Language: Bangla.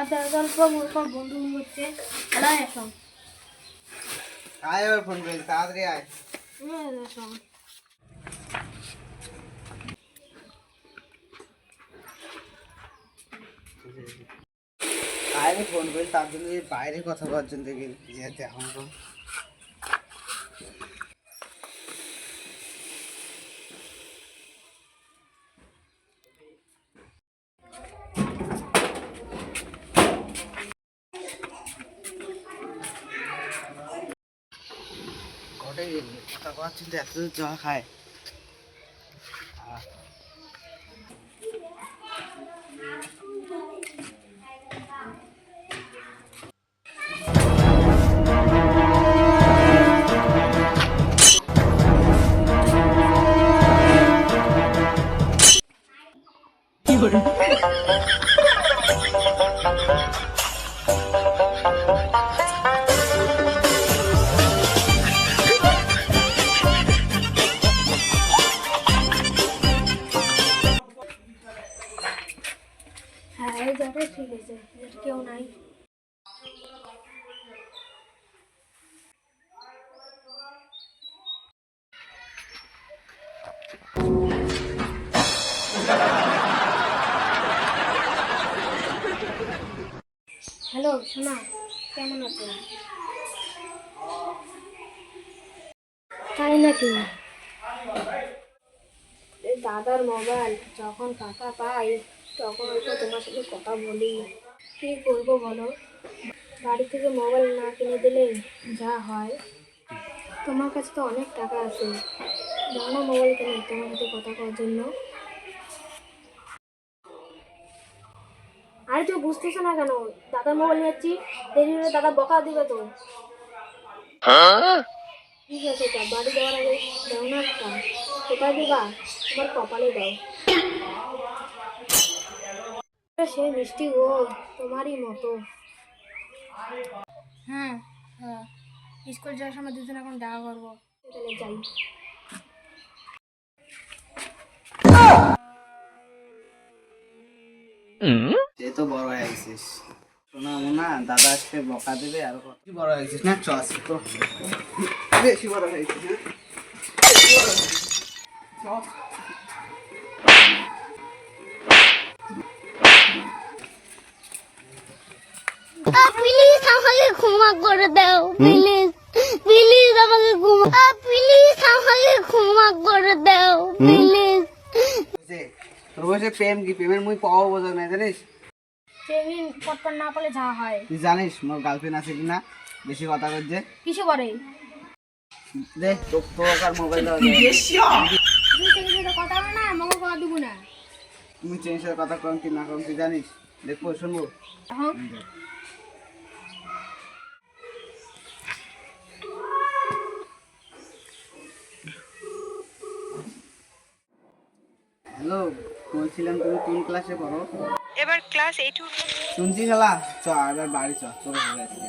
বন্ধু হচ্ছে আয় এবার ফোন করি তাড়াতাড়ি আয়। আয় ফোন করি তার জন্য বাইরে কথা বলার জন্য যেতে এখন কথা বলার জন্য এত জল খায়। হ্যাঁ এই জায়গাটাই ঠিক আছে, কেউ নাই। হ্যালো সোনা, কেমন আছো? তাই নাকি? দাদার মোবাইল যখন ফাঁকা পাই তখন তো তোমার সাথে কথা বলি। কী করবো বলো, বাড়ি থেকে মোবাইল না কিনে দিলে যা হয়। তোমার কাছে তো অনেক টাকা আছে, দাও না মোবাইল কিনে তোমার সাথে কথা করার জন্য। আরে তুই বুঝতেছো না কেন? দাদার মোবাইল নিচ্ছি, দেরি হলে দাদা বকা দিবে তো। ঠিক আছে, তা বাড়ি যাওয়ার আগে দাও না একটা। কোথায় দিবা? তোমার কপালে দাও। সে মিষ্টি গো, তোমারই মতো। হ্যাঁ হ্যাঁ, স্কুল যাওয়ার সময় দুজন এখন দেখা করবো, তাহলে যাই। সে তো বড় হয়ে গেছিস শোনা মোনা, দাদা আজকে বকা দেবে। আর কত বড় হয়ে গেছিস না, চ আজকে তো বেশি বড় হয়ে গেছিস না। প্লিজ আমাকে ক্ষমা করে দাও, প্লিজ প্লিজ আমাকে ক্ষমা করে দাও প্লিজ। তোর বয়সে প্রেম কি, প্রেমের মুই পাওয়া বোঝা নাই জানিস? সেদিন পটপট না করলে যা হয়। তুই জানিস মোর গার্লফ্রেন্ড আছে কিনা? বেশি কথা করছে। কিছু করে দে তোর মোবাইল দাও। কথা হবে না, আমাকে কথা দিব না। তুমি চেঞ্জ করে কথা কম কি না কম তুই জানিস? দেখবো শুনবো। হ্যালো, বলছিলাম তুমি কোন ক্লাসে পড়ো? এবার ক্লাস 8 শুনছি খেলা। চ এবার বাড়ি চ, তোর মোবাইল আছে।